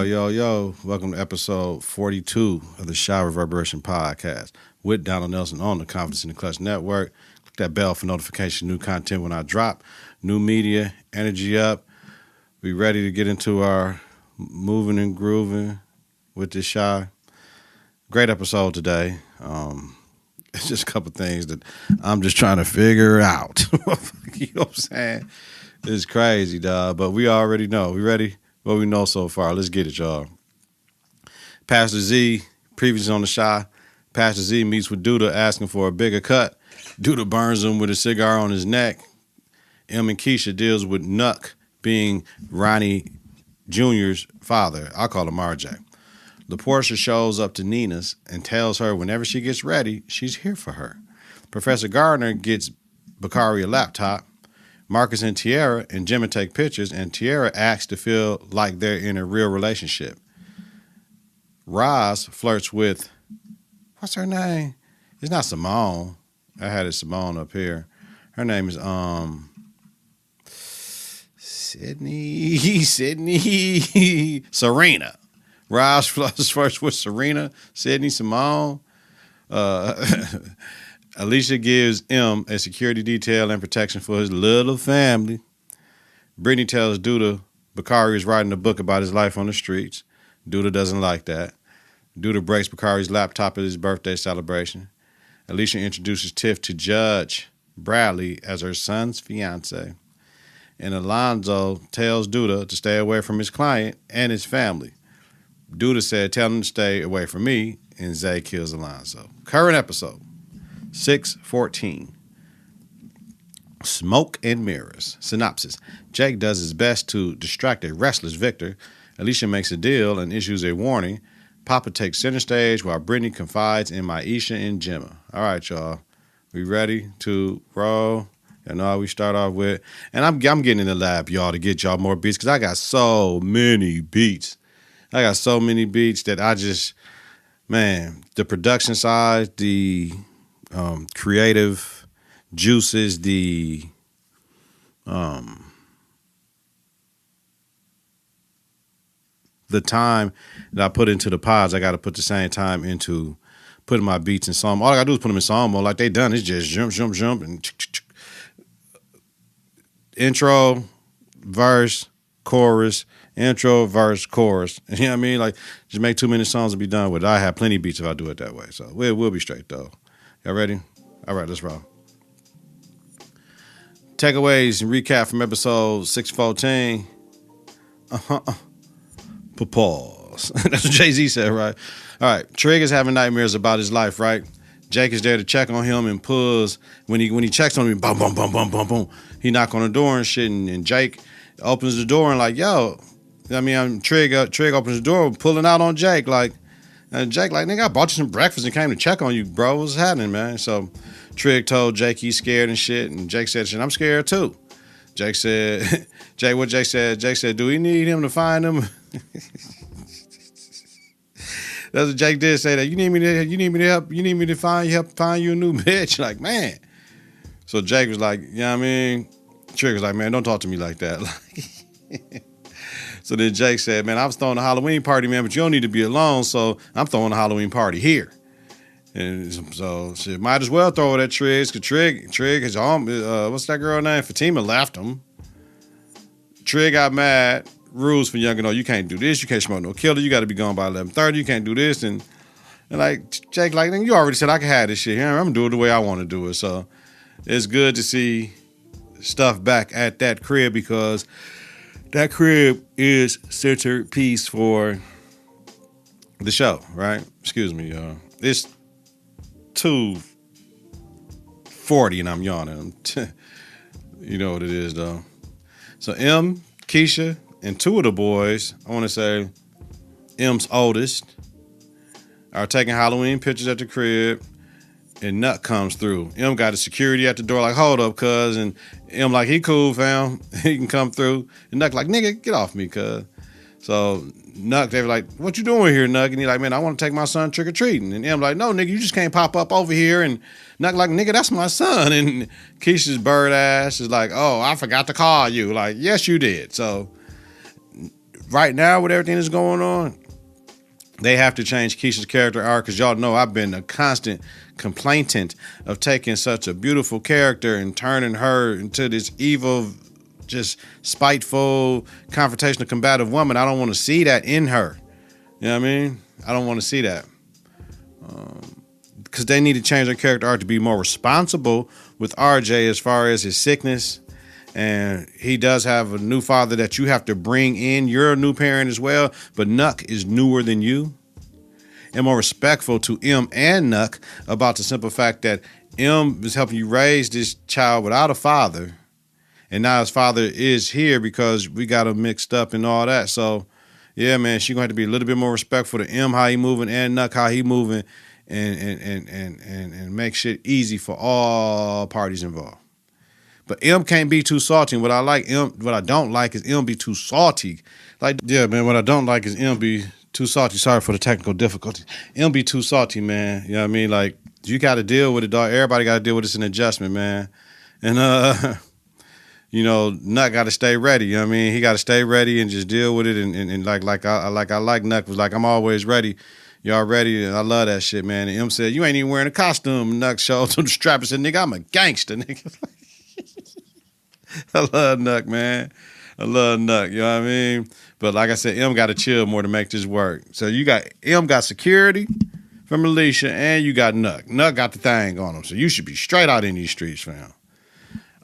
Yo. Welcome to episode 42 of the Reverberation podcast with Donald Nelson on the Confidence in the Klutch network. Click that bell for notification, new content when I drop, new media, energy up. We ready to get into our moving and grooving with this shy. Great episode today. It's just a couple things that I'm just trying to figure out. You know what I'm saying? It's crazy, dog. But we already know. We ready? What we know so far. Let's get it, y'all. Pastor Z, previously on the shy, Pastor Z meets with Duda asking for a bigger cut. Duda burns him with a cigar on his neck. M and Keisha deals with Nuck being Ronnie Jr.'s father. I call him RJ. LaPortia shows up to Nina's and tells her whenever she gets ready, she's here for her. Professor Gardner gets Bakari a laptop. Marcus and Tiara and Jimmy take pictures, and Tiara asks to feel like they're in a real relationship. Roz flirts with, what's her name? It's not Simone. I had it Simone up here. Her name is Sydney, Serena. Roz flirts with Serena, Sydney, Simone. Alicia gives M a security detail and protection for his little family. Brittany tells Duda Bakari is writing a book about his life on the streets. Duda doesn't like that. Duda breaks Bakari's laptop at his birthday celebration. Alicia introduces Tiff to Judge Bradley as her son's fiance. And Alonzo tells Duda to stay away from his client and his family. Duda said, tell him to stay away from me, and Zay kills Alonzo. Current episode. 6:14. Smoke and mirrors. Synopsis. Jake does his best to distract a restless Victor. Alicia makes a deal and issues a warning. Papa takes center stage while Brittany confides in Maisha and Gemma. All right, y'all. We ready to roll? You know how we start off with. And I'm getting in the lab, y'all, to get y'all more beats because I got so many beats. That I just, man, the production side, the creative juices, the time that I put into the pods, I got to put the same time into putting my beats in song. All I got to do is put them in song mode like they done. It's just jump, and intro, verse, chorus, intro, verse, chorus. You know what I mean? Like, just make 2 minute songs and be done with it. I have plenty of beats if I do it that way. So we'll be straight, though. Y'all ready? All right, let's roll. Takeaways and recap from episode 614. Pause. That's what Jay-Z said, right? All right, Trig is having nightmares about his life, right? Jake is there to check on him and pulls. When he checks on him, boom, boom, boom, boom, boom, boom. He knock on the door and shit, and Jake opens the door and like, yo, Trig opens the door, pulling out on Jake, like, and Jake like, nigga, I bought you some breakfast and came to check on you, bro. What's happening, man? So Trig told Jake he's scared and shit, and Jake said, shit, I'm scared too. Jake said, Jake said, do we need him to find him? That's what Jake did say, that you need me to find you a new bitch. Like, man. So Jake was like, you know what I mean? Trig was like, man, don't talk to me like that. So then Jake said, man, I was throwing a Halloween party, man, but you don't need to be alone, so I'm throwing a Halloween party here. And so shit, might as well throw it at Triggs, because Trig, his what's that girl name? Fatima left him. Trig got mad. Rules for young and old. You can't do this. You can't smoke no killer. You got to be gone by 11:30. You can't do this. And like, Jake, like, you already said I can have this shit here. I'm going to do it the way I want to do it. So it's good to see stuff back at that crib, because that crib is centerpiece for the show, right? Excuse me, y'all. It's 2:40 and I'm yawning. You know what it is, though. So M, Keisha, and two of the boys, I want to say M's oldest, are taking Halloween pictures at the crib, and Nut comes through. M got a security at the door like, hold up, cuz. And M like, he cool, fam. He can come through. And Nut like, nigga, get off me, cuz. So Nut, they were like, what you doing here, Nut? And he like, man, I want to take my son trick-or-treating. And M like, no, nigga, you just can't pop up over here. And Nut like, nigga, that's my son. And Keisha's bird ass is like, oh, I forgot to call you. Like, yes, you did. So right now with everything that's going on, they have to change Keisha's character arc, because y'all know I've been a constant complainant of taking such a beautiful character and turning her into this evil, just spiteful, confrontational, combative woman. I don't want to see that in her. You know what I mean? I don't want to see that. Because they need to change their character arc to be more responsible with RJ as far as his sickness. And he does have a new father that you have to bring in. You're a new parent as well, but Nuck is newer than you. And more respectful to M and Nuck about the simple fact that M is helping you raise this child without a father. And now his father is here because we got him mixed up and all that. So, yeah, man, she's going to have to be a little bit more respectful to M, how he moving, and Nuck, how he moving, and make shit easy for all parties involved. But M can't be too salty. And what I don't like is M be too salty. Like, yeah, man, what I don't like is M be too salty. Sorry for the technical difficulties. M be too salty, man. You know what I mean? Like, you got to deal with it, dog. Everybody got to deal with it. It's an adjustment, man. And, you know, Nuck got to stay ready. You know what I mean? He got to stay ready and just deal with it. And like Nuck was like, I'm always ready. Y'all ready? And I love that shit, man. And M said, you ain't even wearing a costume. Nuck showed to the strap and said, nigga, I'm a gangster, nigga. I love Nuck, man. I love Nuck, you know what I mean? But like I said, M got to chill more to make this work. So you got, M got security from Alicia, and you got Nuck. Nuck got the thing on him. So you should be straight out in these streets, fam.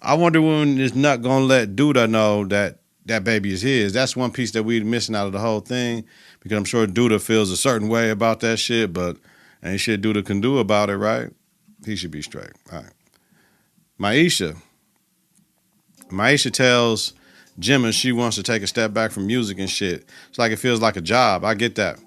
I wonder when is Nuck going to let Duda know that that baby is his. That's one piece that we're missing out of the whole thing, because I'm sure Duda feels a certain way about that shit, but ain't shit Duda can do about it, right? He should be straight. All right. Maisha tells Gemma she wants to take a step back from music and shit. It's like it feels like a job. I get that.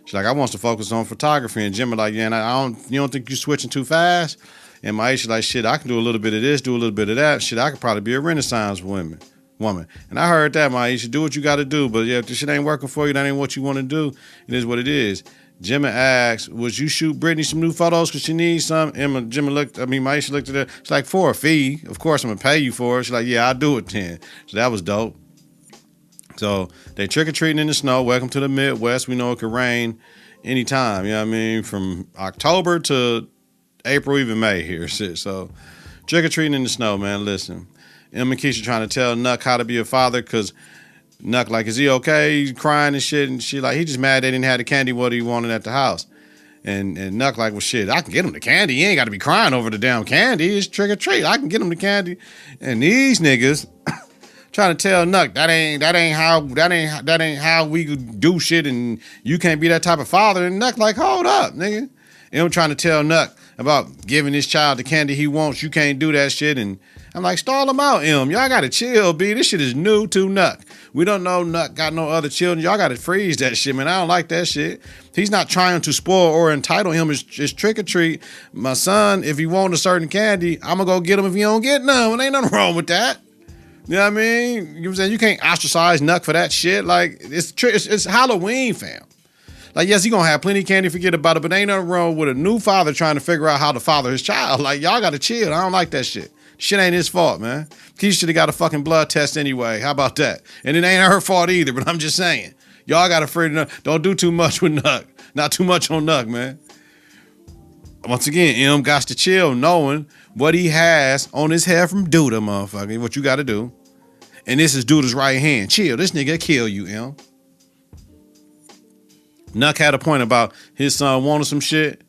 She's like, I want to focus on photography. And Gemma like, yeah, and you don't think you're switching too fast? And Maisha like, shit, I can do a little bit of this, do a little bit of that. Shit, I could probably be a Renaissance woman. And I heard that, Maisha, do what you got to do. But yeah, if this shit ain't working for you, that ain't what you want to do. It is what it is. Gemma asks, would you shoot Brittany some new photos because she needs some? Maisha looked at her. She's like, for a fee. Of course, I'm going to pay you for it. She's like, yeah, I'll do it then. So that was dope. So they trick-or-treating in the snow. Welcome to the Midwest. We know it could rain anytime. You know what I mean? From October to April, even May here. So trick-or-treating in the snow, man. Listen. Em and Keisha trying to tell Nuck how to be a father because Nuck like, is he okay? He's crying and shit. And she like, he just mad they didn't have the candy what he wanted at the house. And Nuck like, well, shit, I can get him the candy. He ain't got to be crying over the damn candy. It's trick or treat. I can get him the candy. And these niggas trying to tell Nuck that ain't how we do shit, and you can't be that type of father. And Nuck like, hold up, nigga. And I'm trying to tell Nuck about giving this child the candy he wants. You can't do that shit. And I'm like, stall him out, M. Y'all got to chill, B. This shit is new to Nuck. We don't know Nuck got no other children. Y'all got to freeze that shit, man. I don't like that shit. He's not trying to spoil or entitle him. It's trick or treat. My son, if he wants a certain candy, I'm going to go get him if he don't get none. Well, ain't nothing wrong with that. You know what I mean? You know what I'm saying? You can't ostracize Nuck for that shit. Like, it's Halloween, fam. Like, yes, he going to have plenty of candy, forget about it, but ain't nothing wrong with a new father trying to figure out how to father his child. Like, y'all got to chill. I don't like that shit. Shit ain't his fault, man. He should have got a fucking blood test anyway. How about that? And it ain't her fault either, but I'm just saying. Y'all got to afraid of Don't do too much with Nuck. Not too much on Nuck, man. Once again, M got to chill knowing what he has on his head from Duda, motherfucker. What you got to do. And this is Duda's right hand. Chill. This nigga kill you, M. Nuck had a point about his son wanting some shit,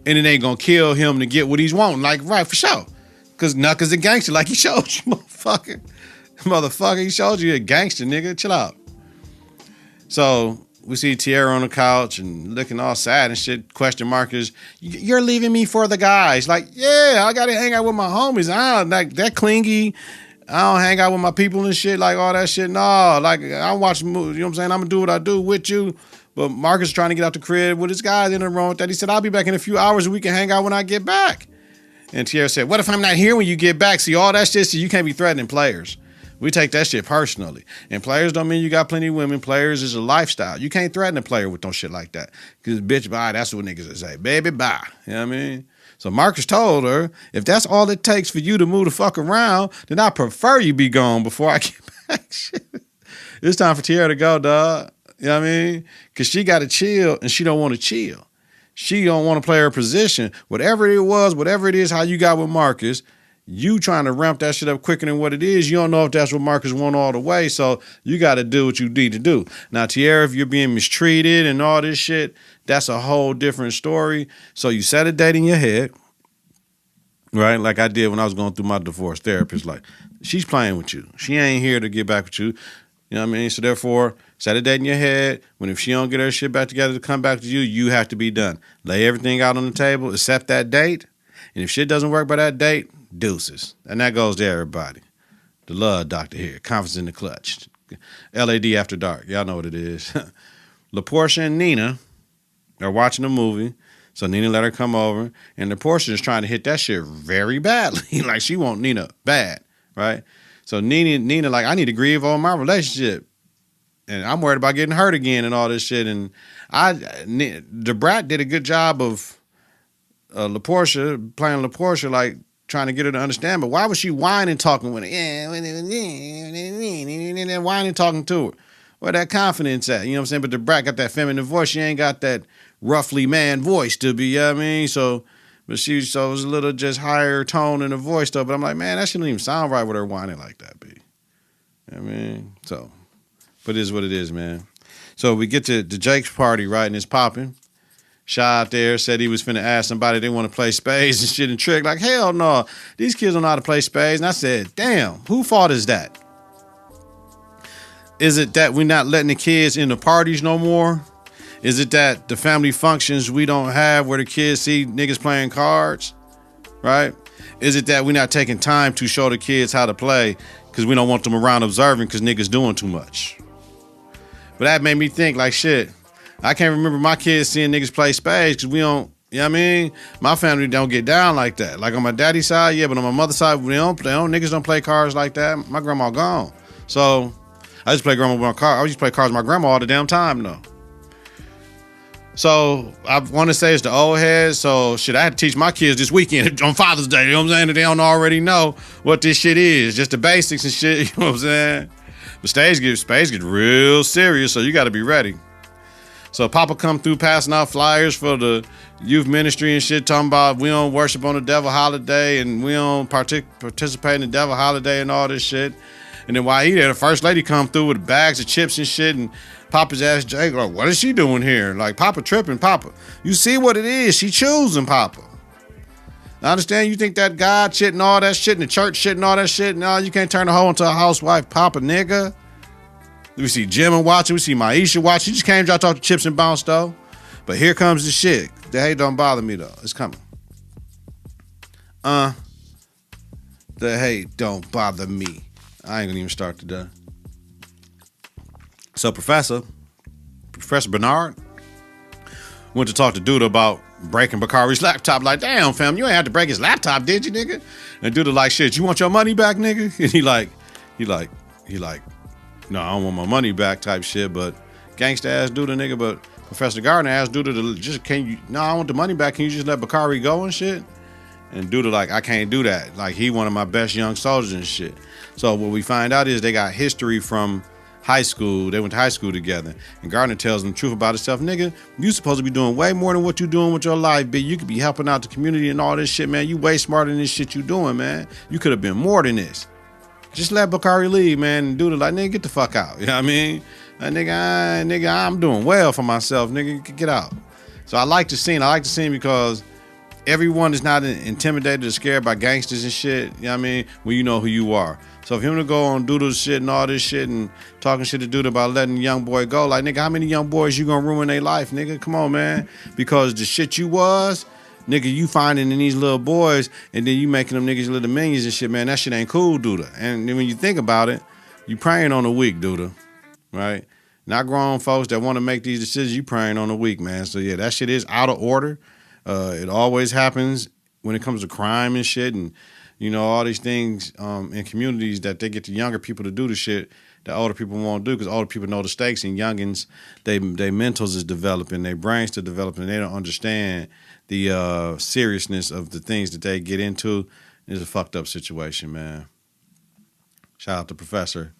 and it ain't gonna kill him to get what he's wanting. Like, right, for sure. Because Nuck is a gangster, like he showed you, motherfucker. Motherfucker, he showed you a gangster, nigga. Chill out. So we see Tierra on the couch and looking all sad and shit. Question markers. You're leaving me for the guys. Like, yeah, I gotta hang out with my homies. I don't like that clingy. I don't hang out with my people and shit, like all that shit. No, like I watch movies. You know what I'm saying? I'm gonna do what I do with you. But Marcus trying to get out the crib with his guys. In the wrong with that. He said, I'll be back in a few hours and we can hang out when I get back. And Tierra said, what if I'm not here when you get back? See, all that shit, so you can't be threatening players. We take that shit personally. And players don't mean you got plenty of women. Players is a lifestyle. You can't threaten a player with no shit like that. Because bitch, bye, that's what niggas say. Baby, bye. You know what I mean? So Marcus told her, if that's all it takes for you to move the fuck around, then I prefer you be gone before I get back. Shit. It's time for Tiara to go, dog. You know what I mean? Because she got to chill, and she don't want to chill. She don't want to play her position. Whatever it is, how you got with Marcus, you trying to ramp that shit up quicker than what it is. You don't know if that's what Marcus want all the way, so you got to do what you need to do. Now, Tiara, if you're being mistreated and all this shit, that's a whole different story. So you set a date in your head, right? Like I did when I was going through my divorce therapist. Like, she's playing with you. She ain't here to get back with you. You know what I mean? So therefore, set a date in your head. When if she don't get her shit back together to come back to you, you have to be done. Lay everything out on the table, accept that date. And if shit doesn't work by that date, deuces. And that goes to everybody. The love doctor here. Confidence in the Klutch. LAD After Dark. Y'all know what it is. LaPortia and Nina are watching a movie. So Nina let her come over. And LaPortia is trying to hit that shit very badly. Like, she want Nina bad, right? So Nina, like, I need to grieve over my relationship. And I'm worried about getting hurt again and all this shit. And the brat did a good job of LaPortia, playing LaPortia, like, trying to get her to understand. But why was she whining, talking with her? Yeah, whining, talking to her. Where that confidence at? You know what I'm saying? But the brat got that feminine voice. She ain't got that roughly man voice to be, you know what I mean? So it was a little just higher tone in the voice, though. But I'm like, man, that shouldn't even sound right with her whining like that, B. You know what I mean? So, but it is what it is, man. So we get to Jake's party, right, and it's popping. Shy out there said he was finna ask somebody they want to play spades and shit and trick. Like, hell no, these kids don't know how to play spades. And I said, damn, who fault is that? Is it that we're not letting the kids in the parties no more? Is it that the family functions we don't have where the kids see niggas playing cards, right? Is it that we're not taking time to show the kids how to play because we don't want them around observing because niggas doing too much? But that made me think, like, shit, I can't remember my kids seeing niggas play spades because we don't, you know what I mean? My family don't get down like that. Like on my daddy's side, yeah, but on my mother's side, niggas don't play cards like that. My grandma gone. So I just play grandma with my car. I used to play cards with my grandma all the damn time though. So I want to say it's the old heads. So shit, I had to teach my kids this weekend on Father's Day. You know what I'm saying? They don't already know what this shit is. Just the basics and shit. You know what I'm saying? The spades get real serious, so you got to be ready. So Papa come through passing out flyers for the youth ministry and shit, talking about we don't worship on the devil holiday and we don't participate in the devil holiday and all this shit. And then while he there, the first lady come through with bags of chips and shit, and Papa's asked Jake, like, what is she doing here? Like, Papa tripping, Papa. You see what it is. She choosing, Papa. I understand you think that God shit and all that shit and the church shit and all that shit. No, you can't turn a hoe into a housewife, Papa, nigga. We see Jim watching. We see Maisha watching. She just came to talk to Chips and Bounce, though. But here comes the shit. The hate don't bother me, though. It's coming. The hate don't bother me. I ain't gonna even start today. So Professor Bernard went to talk to Duda about breaking Bakari's laptop. Like, damn, fam, you ain't have to break his laptop, did you, nigga? And Duda like, shit, you want your money back, nigga? And he like, no, I don't want my money back type shit, but gangsta ass Duda, nigga. But Professor Gardner asked Duda to just, I want the money back. Can you just let Bakari go and shit? And Duda like, I can't do that. Like, he one of my best young soldiers and shit. So what we find out is they got history from high school. They went to high school together. And Gardner tells them the truth about himself. Nigga, you supposed to be doing way more than what you doing with your life, B. You could be helping out the community and all this shit, man. You way smarter than this shit you doing, man. You could have been more than this. Just let Bakari leave, man, and Duda like, nigga, get the fuck out. You know what I mean? Nigga, I'm doing well for myself. Nigga, get out. So I like the scene. I like the scene because everyone is not intimidated or scared by gangsters and shit. You know what I mean? When you know who you are. So for him to go on Duda's shit and all this shit and talking shit to Duda about letting the young boy go, like, nigga, how many young boys you gonna ruin their life, nigga? Come on, man. Because the shit you was, nigga, you finding in these little boys and then you making them niggas little minions and shit, man. That shit ain't cool, Duda. And then when you think about it, you praying on the weak, Duda, right? Not grown folks that want to make these decisions, you praying on the weak, man. So yeah, that shit is out of order. It always happens when it comes to crime and shit and, you know, all these things in communities that they get the younger people to do the shit that older people won't do because older people know the stakes and youngins, they mentals is developing, their brains are developing, and they don't understand the seriousness of the things that they get into. It's a fucked up situation, man. Shout out to Professor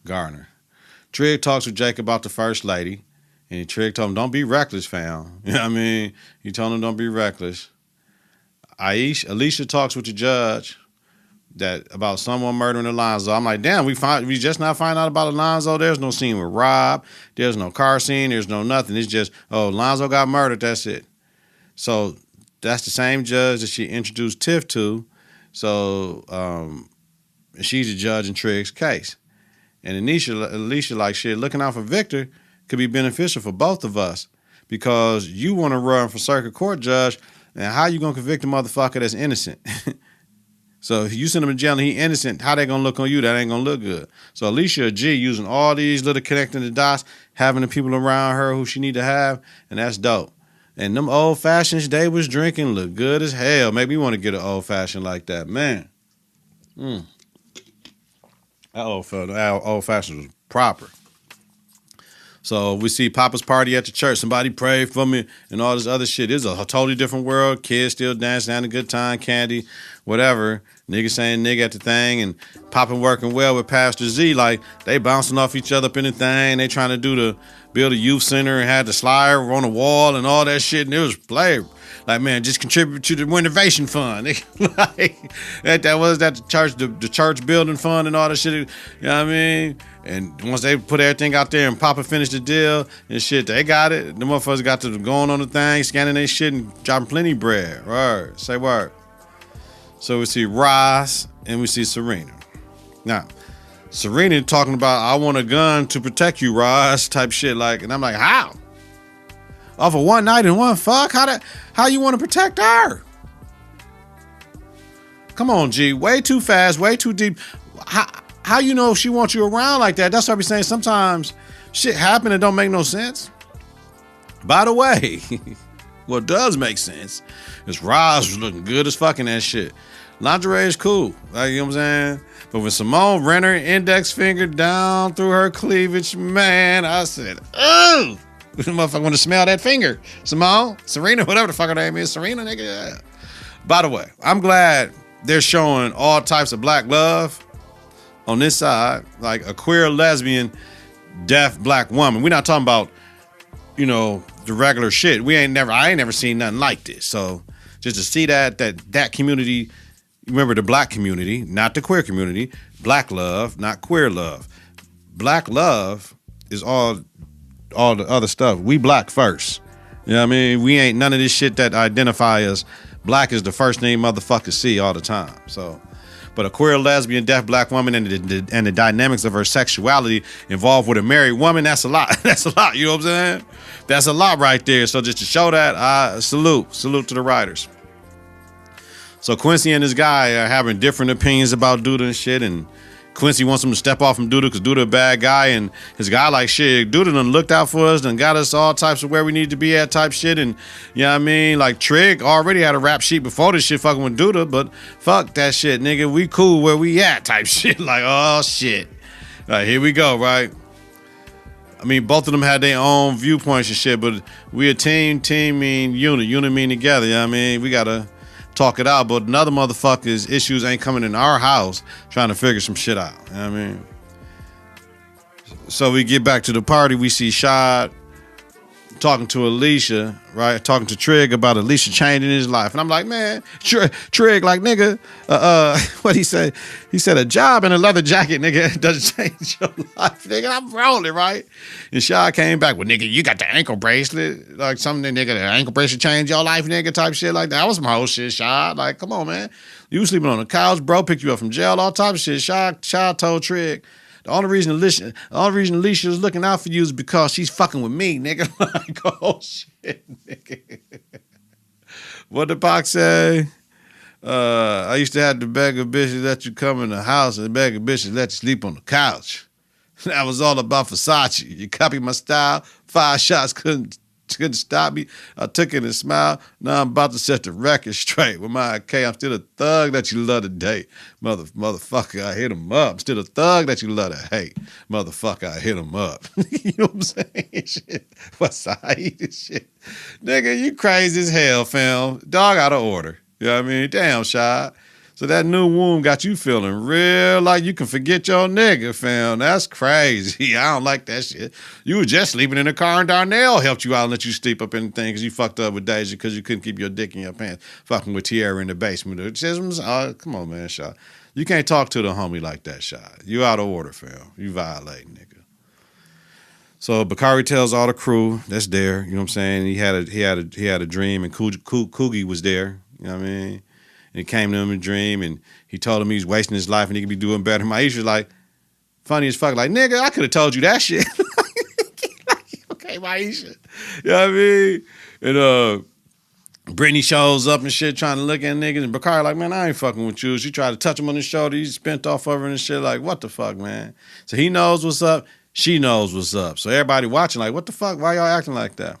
Gardner. Trig talks with Jake about the first lady. And Trig told him, don't be reckless, fam. You know what I mean? He told him, don't be reckless. Alicia talks with the judge that about someone murdering Alonzo. I'm like, damn, we just now find out about Alonzo. There's no scene with Rob. There's no car scene. There's no nothing. It's just, oh, Alonzo got murdered. That's it. So that's the same judge that she introduced Tiff to. So she's the judge in Trig's case. And Alicia like, shit, looking out for Victor could be beneficial for both of us because you want to run for circuit court judge, and how you going to convict a motherfucker that's innocent? So if you send him to jail and he innocent, how they going to look on you? That ain't going to look good. So Alicia G using all these little connecting the dots, having the people around her who she need to have, and that's dope. And them old fashions they was drinking look good as hell. Maybe you want to get an old fashioned like that, man. That old fashioned was proper. So we see Papa's party at the church. Somebody prayed for me and all this other shit. It's a totally different world. Kids still dancing, having a good time, candy, whatever. Niggas saying nigga at the thing, and Papa working well with Pastor Z. Like, they bouncing off each other up in the thing. They trying to build a youth center and had the slider on the wall and all that shit. And it was play. Like, man, just contribute to the renovation fund. Like, that was the church building fund and all that shit. You know what I mean? And once they put everything out there and Papa finished the deal and shit, they got it. The motherfuckers got to going on the thing, scanning their shit and dropping plenty of bread. Word. Say word. So we see Ross and we see Serena. Now, Serena talking about, I want a gun to protect you, Ross, type shit. Like, and I'm like, how? Off of one night and one fuck? How you want to protect her? Come on, G. Way too fast, way too deep. How you know if she wants you around like that? That's what I be saying. Sometimes shit happen and don't make no sense. By the way, what does make sense is Roz was looking good as fucking that shit. Lingerie is cool. Like, you know what I'm saying? But when Simone ran her index finger down through her cleavage, man, I said, oh, this motherfucker want to smell that finger. Simone, Serena, whatever the fuck her name is. Serena, nigga. Yeah. By the way, I'm glad they're showing all types of black love on this side, like a queer, lesbian, deaf black woman. We're not talking about, you know, the regular shit. I ain't never seen nothing like this. So just to see that community, remember the black community, not the queer community, black love, not queer love. Black love is all the other stuff. We black first. You know what I mean? We ain't none of this shit that identify us. Black is the first thing motherfuckers see all the time. So, but a queer, lesbian, deaf black woman and the dynamics of her sexuality involved with a married woman, that's a lot. That's a lot. You know what I'm saying? That's a lot right there. So just to show that, salute to the writers. So Quincy and this guy are having different opinions about Duda and shit, and Quincy wants him to step off from Duda because Duda a bad guy, and his guy like, shit, Duda done looked out for us, done got us all types of where we need to be at type shit, and you know what I mean? Like, Trig already had a rap sheet before this shit fucking with Duda, but fuck that shit, nigga, we cool where we at type shit. Like, oh shit. Like, here we go, right? I mean, both of them had their own viewpoints and shit, but we a team mean unit mean together, you know what I mean? We gotta talk it out, but another motherfucker's issues ain't coming in our house trying to figure some shit out. You know what I mean? So we get back to the party. We see Shad talking to Alicia, right? Talking to Trig about Alicia changing his life. And I'm like, man, Trig, like, nigga, what he said? He said a job and a leather jacket, nigga, doesn't change your life, nigga. I'm rolling, right? And Shad came back with, nigga, you got the ankle bracelet. Like, something, nigga, the ankle bracelet changed your life, nigga, type shit like that. That was some whole shit, Shad. Like, come on, man. You was sleeping on the couch, bro, picked you up from jail, all type of shit. Shad told Trig, the only reason Alicia is looking out for you is because she's fucking with me, nigga. Like, oh shit, nigga. What did Pac say? I used to have to beg a bitch to let you come in the house and beg a bitch to let you sleep on the couch. That was all about Versace. You copied my style. 5 shots couldn't stop me. I took it and smiled. Now I'm about to set the record straight. With my AK, I'm still a thug that you love to date. Motherfucker, I hit him up. I'm still a thug that you love to hate. Motherfucker, I hit him up. You know what I'm saying? Shit. What's I and shit? Nigga, you crazy as hell, fam. Dog out of order. You know what I mean? Damn, Shad. So that new womb got you feeling real like you can forget your nigga, fam. That's crazy. I don't like that shit. You were just sleeping in the car and Darnell helped you out and let you sleep up in the thing because you fucked up with Deezus because you couldn't keep your dick in your pants, fucking with Tierra in the basement. Come on, man, Shaw. You can't talk to the homie like that, Shaw. You out of order, fam. You violating, nigga. So Bakari tells all the crew that's there, you know what I'm saying? He had a dream and Coogie was there, you know what I mean? And he came to him in a dream and he told him he was wasting his life and he could be doing better. Maisha's like, funny as fuck, like, nigga, I could have told you that shit. Like, okay, Maisha. You know what I mean? And Brittany shows up and shit trying to look at niggas and Bakari like, man, I ain't fucking with you. She tried to touch him on the shoulder. He spent off of her and shit like, what the fuck, man? So he knows what's up. She knows what's up. So everybody watching like, what the fuck? Why y'all acting like that?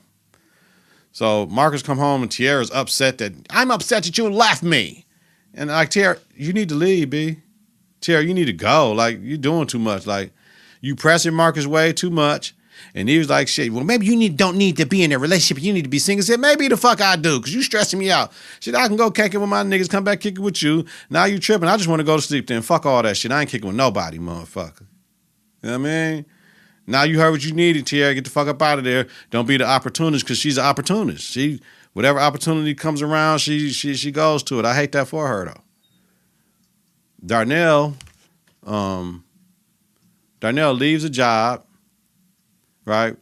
So Marcus come home and Tierra's upset that, I'm upset that you left me. And like, Tierra, you need to leave, B. Tierra, you need to go. Like, you're doing too much. Like, you pressing Marcus way too much. And he was like, shit, well, maybe you don't need to be in a relationship. You need to be single. I said, maybe the fuck I do, because you stressing me out. Shit, I can go kick it with my niggas, come back kick it with you. Now you tripping. I just want to go to sleep then. Fuck all that shit. I ain't kicking with nobody, motherfucker. You know what I mean? Now you heard what you needed, Tierra. Get the fuck up out of there. Don't be the opportunist, because she's an opportunist. She, whatever opportunity comes around, she goes to it. I hate that for her, though. Darnell leaves a job, right?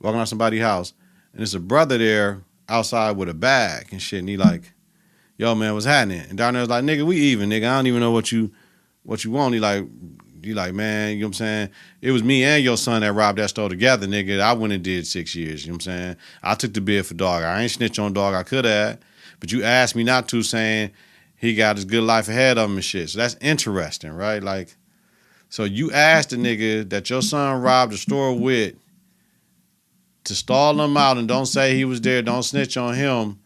Walking out somebody's house. And there's a brother there outside with a bag and shit. And he like, yo, man, what's happening? And Darnell's like, nigga, we even, nigga. I don't even know what you want. He like, man, you know what I'm saying? It was me and your son that robbed that store together, nigga. I went and did 6 years, you know what I'm saying? I took the bid for dog. I ain't snitch on dog. I could have. But you asked me not to, saying he got his good life ahead of him and shit. So that's interesting, right? Like, so you asked the nigga that your son robbed the store with to stall him out and don't say he was there, don't snitch on him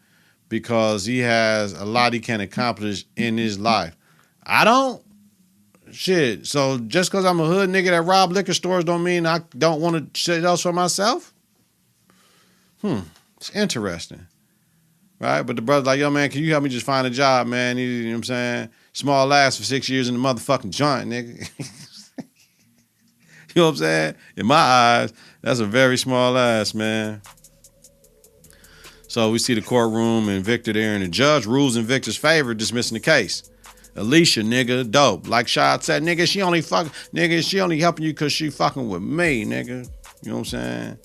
because he has a lot he can accomplish in his life. I don't. Shit, so just because I'm a hood nigga that rob liquor stores don't mean I don't want to shit else for myself? It's interesting. Right? But the brother's like, yo, man, can you help me just find a job, man? You know what I'm saying? Small ass for 6 years in the motherfucking joint, nigga. You know what I'm saying? In my eyes, that's a very small ass, man. So we see the courtroom and Victor there, and the judge rules in Victor's favor, dismissing the case. Alicia, nigga, dope. Like Shad said, nigga, she only helping you because she fucking with me, nigga. You know what I'm saying?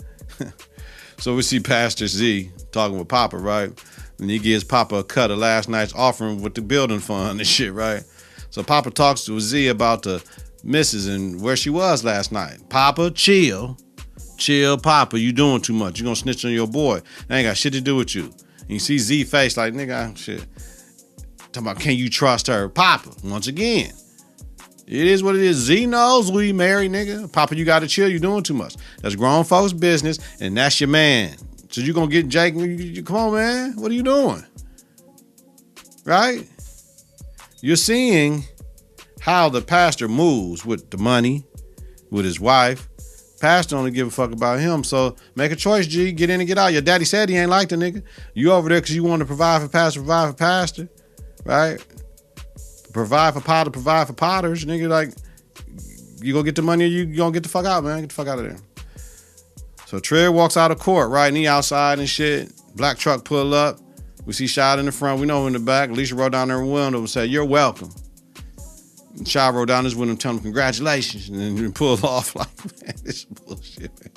So we see Pastor Z talking with Papa, right? And he gives Papa a cut of last night's offering with the building fund and shit, right? So Papa talks to Z about the missus and where she was last night. Papa, chill. Chill, Papa. You doing too much. You gonna snitch on your boy. That ain't got shit to do with you. And you see Z face like, nigga, shit. Talking about, can you trust her? Papa, once again, it is what it is. Z knows we married, nigga. Papa, you got to chill. You doing too much. That's grown folks' business, and that's your man. So you going to get Jake? Come on, man. What are you doing? Right? You're seeing how the pastor moves with the money, with his wife. Pastor only give a fuck about him. So make a choice, G. Get in and get out. Your daddy said he ain't like the nigga. You over there because you want to provide for pastor. Right? Provide for Potter, provide for Potters. Nigga, like, you gonna get the money or you gonna get the fuck out, man. Get the fuck out of there. So Trey walks out of court, right? And he outside and shit. Black truck pull up. We see Shad in the front. We know him in the back. Alicia wrote down her window and said, you're welcome. And Shad wrote down his window and told him, congratulations. And then pulled off like, man, this is bullshit, man.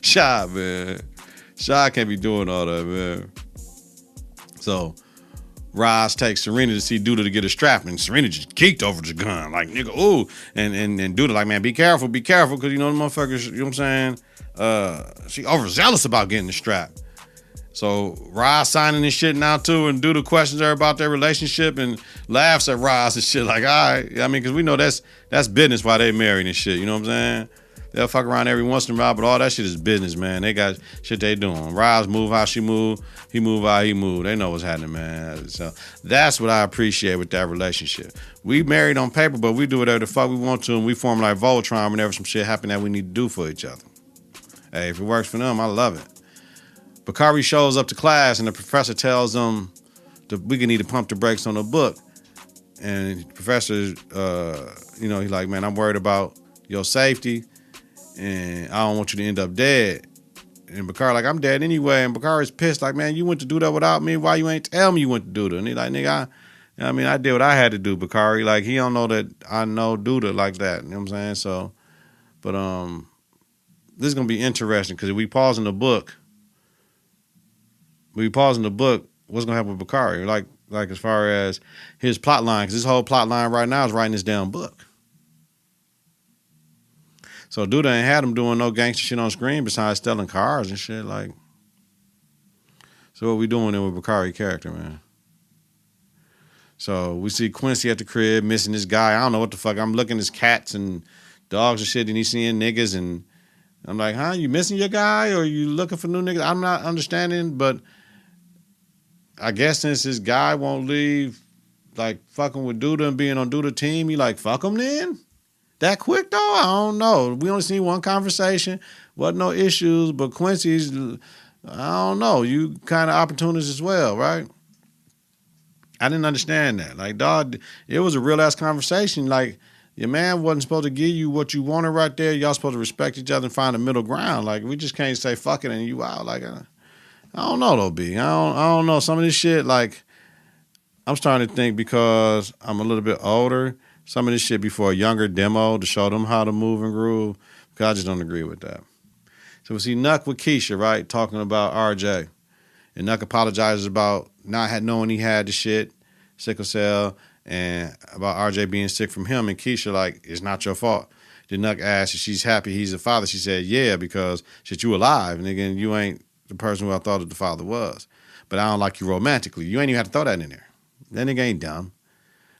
Shad, man. Shad can't be doing all that, man. So Roz takes Serena to see Duda to get a strap, and Serena just geeked over the gun, like, nigga, ooh. And Duda like, man, be careful, because, you know, the motherfuckers, you know what I'm saying? She overzealous about getting the strap. So Roz signing this shit now, too, and Duda questions her about their relationship and laughs at Roz and shit, like, all right. I mean, because we know that's business why they married and shit, you know what I'm saying? They'll fuck around every once in a while, but all that shit is business, man. They got shit they doing. Roz move how she move. He move how he move. They know what's happening, man. So that's what I appreciate with that relationship. We married on paper, but we do whatever the fuck we want to, and we form like Voltron whenever some shit happen that we need to do for each other. Hey, if it works for them, I love it. Bakari shows up to class, and the professor tells them that we need to pump the brakes on the book. And professor, he's like, man, I'm worried about your safety, and I don't want you to end up dead. And Bakari like, I'm dead anyway. And Bakari's pissed, like, man, you went to do that without me. Why you ain't tell me you went to do that? And he like, nigga, I did what I had to do, Bakari. Like, he don't know that I know Duda like that. You know what I'm saying? So, but this is gonna be interesting because if we pause in the book, what's gonna happen with Bakari? Like as far as his plot line, because this whole plot line right now is writing this damn book. So Duda ain't had him doing no gangster shit on screen besides stealing cars and shit. Like, so what we doing there with Bakari character, man? So we see Quincy at the crib missing this guy. I don't know what the fuck. I'm looking at his cats and dogs and shit, and he's seeing niggas, and I'm like, huh? You missing your guy, or you looking for new niggas? I'm not understanding, but I guess since this guy won't leave, like, fucking with Duda and being on Duda team, you like, fuck him then? That quick, though? I don't know. We only seen one conversation. Wasn't no issues, but Quincy's, I don't know. You kind of opportunist as well, right? I didn't understand that. Like, dog, it was a real-ass conversation. Like, your man wasn't supposed to give you what you wanted right there. Y'all supposed to respect each other and find a middle ground. Like, we just can't say fuck it and you out. Like, I don't know, though, B. I don't know. Some of this shit, like, I'm starting to think because I'm a little bit older, some of this shit be for a younger demo to show them how to move and groove. Because I just don't agree with that. So we see Nuck with Keisha, right, talking about RJ. And Nuck apologizes about not knowing he had the shit, sickle cell, and about RJ being sick from him. And Keisha, like, it's not your fault. Then Nuck asks if she's happy he's the father. She said, yeah, because shit, you alive. And again, you ain't the person who I thought that the father was. But I don't like you romantically. You ain't even have to throw that in there. That nigga ain't dumb.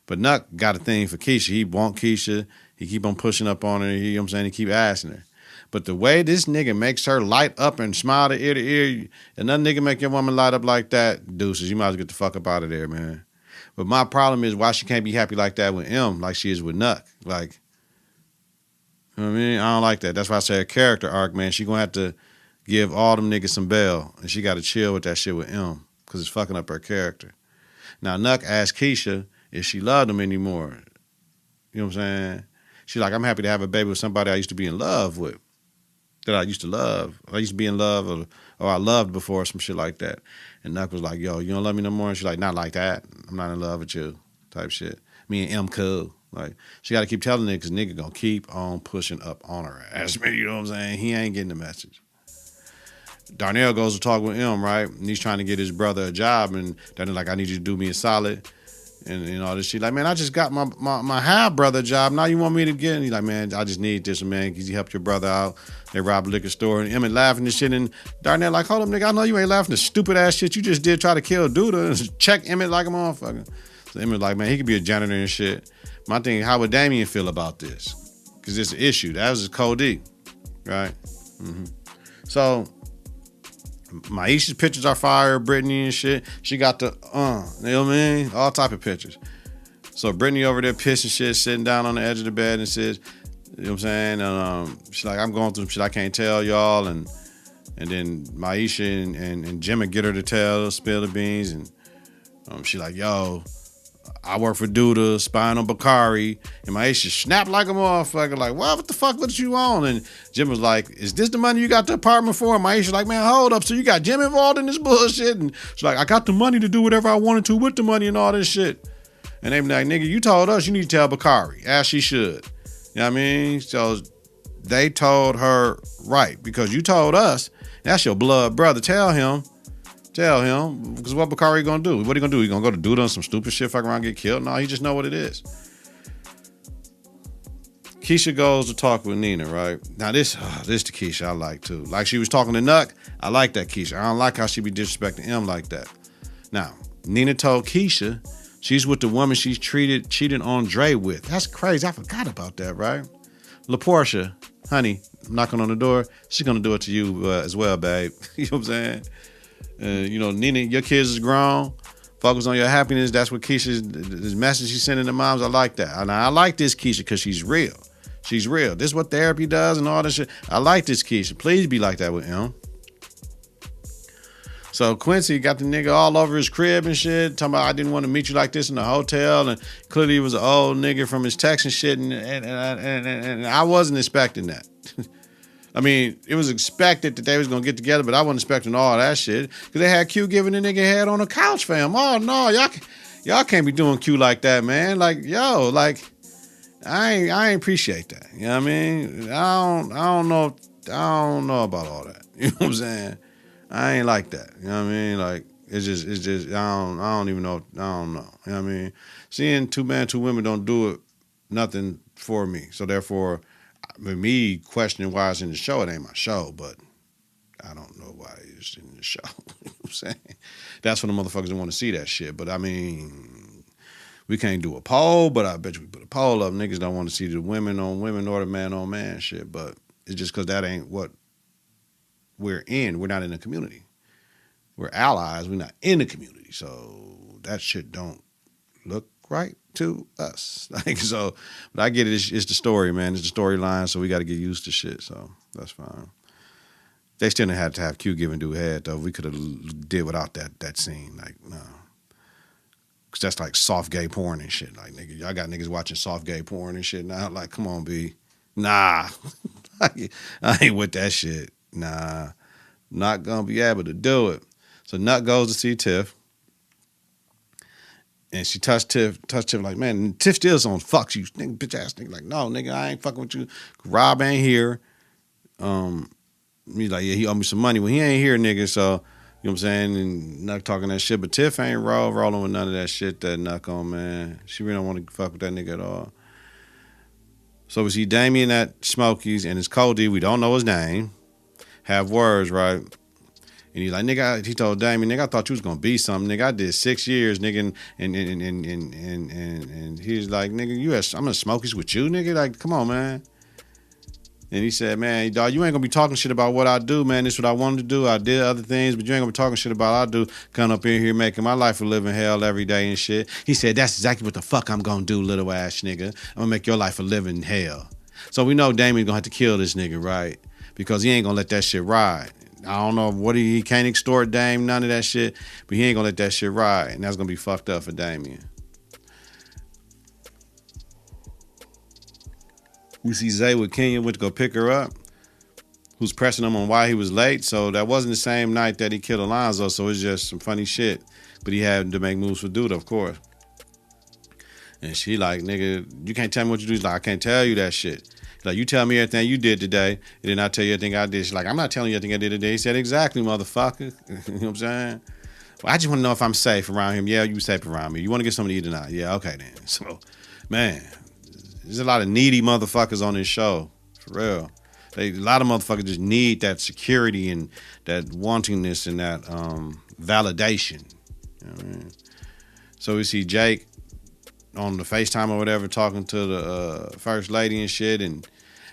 But Nuck got a thing for Keisha. He want Keisha. He keep on pushing up on her. You know what I'm saying? He keep asking her. But the way this nigga makes her light up and smile to ear, another nigga make your woman light up like that, deuces, you might as well get the fuck up out of there, man. But my problem is why she can't be happy like that with M, like she is with Nuck. Like, you know what I mean? I don't like that. That's why I say a character arc, man. She gonna have to give all them niggas some bail, and she got to chill with that shit with M, because it's fucking up her character. Now, Nuck asked Keisha if she loved him anymore. You know what I'm saying? She's like, I'm happy to have a baby with somebody I used to be in love with, that I used to love. I used to be in love, or I loved before, some shit like that. And Nuck was like, yo, you don't love me no more? And she's like, not like that. I'm not in love with you, type shit. Me and M cool. Like, she got to keep telling niggas, because nigga gonna keep on pushing up on her ass. You know what I'm saying? He ain't getting the message. Darnell goes to talk with M, right? And he's trying to get his brother a job, and Darnell's like, I need you to do me a solid. And all this shit. Like, man, I just got my half brother job. Now you want me to get? And he's like, man, I just need this, man, because he helped your brother out. They robbed a liquor store. And Emmett laughing and shit. And Darnell like, hold up, nigga, I know you ain't laughing the stupid ass shit you just did, try to kill Duda. And check Emmett like a motherfucker. So Emmett like, man, he could be a janitor and shit. My thing, how would Damien feel about this? Because it's an issue. That was his Code D, right? Mm-hmm. So Maisha's pictures are fire, Brittany and shit. She got the, you know what I mean? All type of pictures. So Brittany over there pissing shit, sitting down on the edge of the bed and says, you know what I'm saying? And she's like, I'm going through some shit I can't tell y'all. And then Maisha and Jimmy get her to tell, spill the beans. And she's like, yo, I work for Duda, spying on Bakari. And Maisha snapped like a motherfucker, like, what the fuck, what you on? And Jim was like, is this the money you got the apartment for? And Maisha like, man, hold up. So you got Jim involved in this bullshit? And she's like, I got the money to do whatever I wanted to with the money and all this shit. And they be like, nigga, you told us you need to tell Bakari, as she should. You know what I mean? So they told her, right, because you told us, that's your blood brother. Tell him, because what Bakari gonna do? What he gonna do? He gonna go to Duda on some stupid shit, fuck around, get killed? No, he just know what it is. Keisha goes to talk with Nina, right? Now this the Keisha I like too. Like she was talking to Nuck, I like that Keisha. I don't like how she be disrespecting him like that. Now, Nina told Keisha she's with the woman she's cheated on Dre with. That's crazy. I forgot about that, right? LaPortia, honey, I'm knocking on the door. She's gonna do it to you as well, babe. You know what I'm saying? Nina, your kids is grown. Focus on your happiness. That's what Keisha's, this message she's sending to moms. I like that. And I like this Keisha because she's real. She's real. This is what therapy does and all this shit. I like this Keisha. Please be like that with him. So Quincy got the nigga all over his crib and shit, talking about I didn't want to meet you like this in the hotel, and clearly he was an old nigga from his text and shit, and I wasn't expecting that. I mean, it was expected that they was gonna get together, but I wasn't expecting all that shit because they had Q giving the nigga head on the couch, fam. Oh no, y'all can't be doing Q like that, man. Like yo, like I ain't appreciate that. You know what I mean? I don't know about all that. You know what I'm saying? I ain't like that. You know what I mean? Like it's just I don't even know. I don't know. You know what I mean? Seeing two men, two women don't do it nothing for me. So therefore, with me questioning why it's in the show, it ain't my show, but I don't know why it's in the show. You know what I'm saying? That's when the motherfuckers don't want to see that shit. But I mean, we can't do a poll, but I bet you we put a poll up. Niggas don't want to see the women on women or the man on man shit. But it's just because that ain't what we're in. We're not in the community. We're allies. We're not in the community. So that shit don't look right to us. Like so, but I get it. It's the story, man. It's the storyline. So we got to get used to shit. So that's fine. They still didn't have to have Q giving dude head though. We could have did without that scene. Like no, because that's like soft gay porn and shit. Like nigga, y'all got niggas watching soft gay porn and shit now. Like come on, B. Nah, I ain't with that shit. Nah, not gonna be able to do it. So Nut goes to see Tiff. And she touched Tiff like, man, Tiff still's on fuck you, nigga, bitch ass nigga. Like, no, nigga, I ain't fucking with you. Rob ain't here. He's like, yeah, he owe me some money. Well, he ain't here, nigga, so, you know what I'm saying? And Nuck talking that shit, but Tiff ain't rolling with none of that shit that Nuck on, man. She really don't want to fuck with that nigga at all. So we see Damien at Smokey's and it's Cody, we don't know his name, have words, right? And he's like, nigga, he told Damien, nigga, I thought you was gonna be something, nigga. I did 6 years, nigga, and he's like, nigga, I'm gonna Smokies with you, nigga. Like, come on, man. And he said, man, dog, you ain't gonna be talking shit about what I do, man. This is what I wanted to do. I did other things, but you ain't gonna be talking shit about what I do. Coming up in here making my life a living hell every day and shit. He said, that's exactly what the fuck I'm gonna do, little ass nigga. I'm gonna make your life a living hell. So we know Damien's gonna have to kill this nigga, right? Because he ain't gonna let that shit ride. I don't know what he can't extort Dame, none of that shit, but he ain't gonna let that shit ride, and that's gonna be fucked up for Damien. We see Zay with Kenya went to go pick her up, who's pressing him on why he was late. So that wasn't the same night that he killed Alonzo, so it's just some funny shit. But he had to make moves for Duda, of course. And she like, nigga, you can't tell me what you do. He's like, I can't tell you that shit. Like, you tell me everything you did today, and then I tell you everything I did. She's like, I'm not telling you everything I did today. He said, exactly, motherfucker. You know what I'm saying? Well, I just want to know if I'm safe around him. Yeah, you safe around me. You want to get something to eat tonight? Yeah, okay then. So, man, there's a lot of needy motherfuckers on this show. For real. A lot of motherfuckers just need that security and that wantingness and that validation. You know what I mean? So we see Jake on the FaceTime or whatever talking to the first lady and shit, and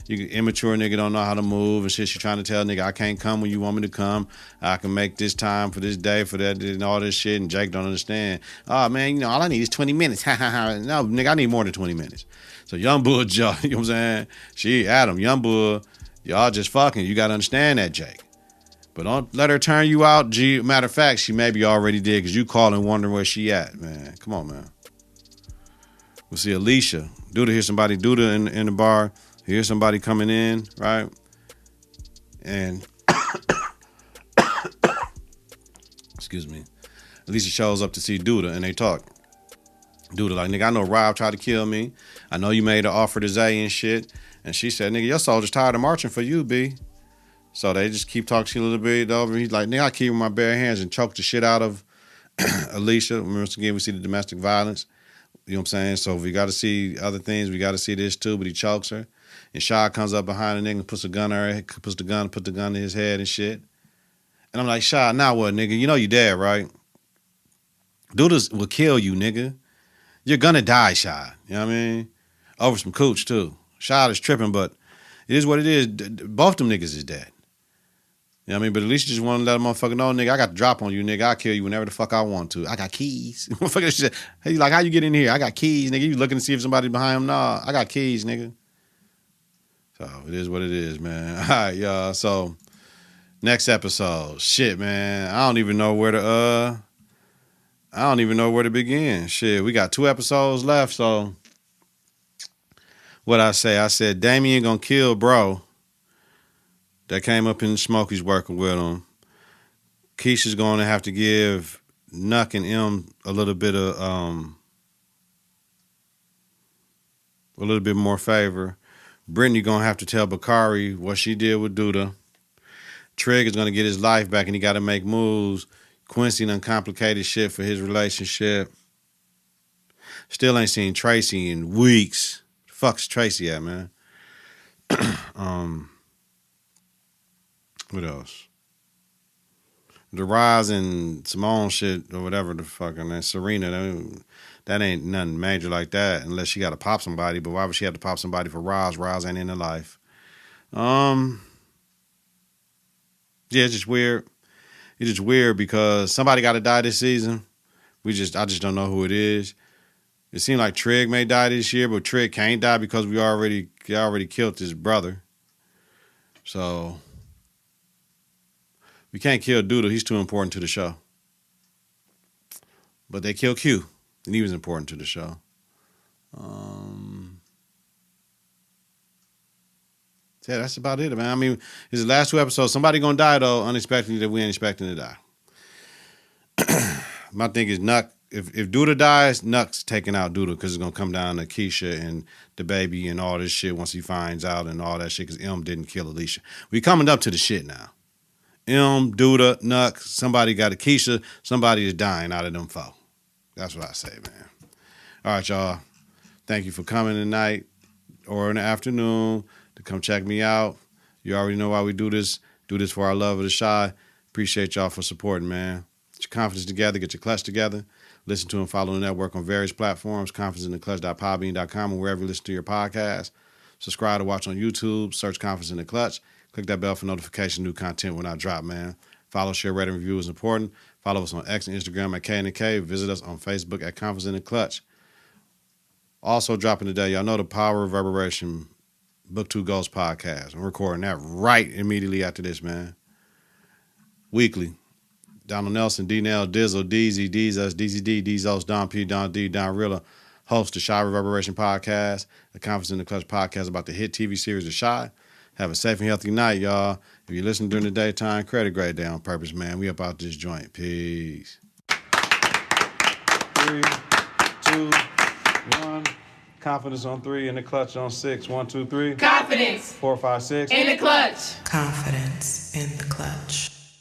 you immature nigga don't know how to move and shit. She trying to tell nigga, I can't come when you want me to come. I can make this time for this day, for that, and all this shit, and Jake don't understand. Oh, man, you know, all I need is 20 minutes. No, nigga, I need more than 20 minutes. So Young Bull, you know what I'm saying? She, Adam, Young Bull, y'all just fucking. You got to understand that, Jake. But don't let her turn you out. Matter of fact, she maybe already did because you calling wondering where she at, man. Come on, man. We'll see Alicia. Duda hear somebody in the bar. Hear somebody coming in, right? And excuse me. Alicia shows up to see Duda and they talk. Duda like, nigga, I know Rob tried to kill me. I know you made an offer to Zay and shit. And she said, nigga, your soldiers tired of marching for you, B. So they just keep talking a little bit over. He's like, nigga, I keep with my bare hands and choke the shit out of Alicia. Once again, we see the domestic violence. You know what I'm saying? So we got to see other things. We got to see this too, but he chokes her. And Shah comes up behind the nigga and puts the gun in his head and shit. And I'm like, Shah, now what, nigga? You know you dead, right? Dudas will kill you, nigga. You're gonna die, Shah. You know what I mean? Over some cooch, too. Shah is tripping, but it is what it is. Both them niggas is dead. You know what I mean? But at least you just want to let a motherfucker know, nigga, I got the drop on you, nigga. I'll kill you whenever the fuck I want to. I got keys. Motherfucker said, hey, like, how you get in here? I got keys, nigga. You looking to see if somebody behind him? Nah, I got keys, nigga. So it is what it is, man. All right, y'all. So Next episode. Shit, man. I don't even know where to begin. Shit, we got 2 episodes left, so what I say? I said Damien gonna kill bro that came up in the smoke. He's working with him. Keisha's gonna have to give Nuck and M a little bit more favor. Brittany gonna have to tell Bakari what she did with Duda. Trig is gonna get his life back and he gotta make moves. Quincy done complicated shit for his relationship. Still ain't seen Tracy in weeks. The fuck's Tracy at, man? What else? The Rise and Simone shit or whatever the fuck, and then Serena, that ain't nothing major like that unless she got to pop somebody. But why would she have to pop somebody for Roz? Roz ain't in her life. Yeah, it's just weird. It's just weird because somebody got to die this season. I just don't know who it is. It seemed like Trig may die this year, but Trig can't die because he already killed his brother. So we can't kill Doodle. He's too important to the show. But they killed Q, and he was important to the show. Yeah, that's about it, man. I mean, it's the last 2 episodes. Somebody gonna die though, unexpectedly that we ain't expecting to die. My thing is Nuck. If Duda dies, Nuck's taking out Duda because it's gonna come down to Keisha and the baby and all this shit once he finds out and all that shit because M didn't kill Alicia. We coming up to the shit now. M, Duda, Nuck, somebody got a Keisha, somebody is dying out of them 4. That's what I say, man. All right, y'all. Thank you for coming tonight or in the afternoon to come check me out. You already know why we do this. Do this for our love of the Shy. Appreciate y'all for supporting, man. Get your confidence together. Get your clutch together. Listen to and follow the network on various platforms, confidenceintheclutch.podbean.com and wherever you listen to your podcast. Subscribe to watch on YouTube. Search Confidence in the Clutch. Click that bell for notification, new content when I drop, man. Follow, share, rate, and review is important. Follow us on X and Instagram at K&K. Visit us on Facebook at Confidence in the Clutch. Also dropping today, y'all know the Power of Reverberation Book 2 Ghost podcast. I'm recording that right immediately after this, man. Weekly. Donald Nelson, D-Nell, Dizzle, DZ, Deezus, DZD, Deezos, Don P, Don D, Don Rilla, host the Shy Reverberation podcast, the Confidence in the Clutch podcast about the hit TV series The Shy. Have a safe and healthy night, y'all. If you listen during the daytime, credit grade day on purpose, man. We up out this joint. Peace. 3, 2, 1. Confidence on 3 and the clutch on 6. 1, 2, 3. Confidence. 4, 5, 6. In the clutch. Confidence in the clutch.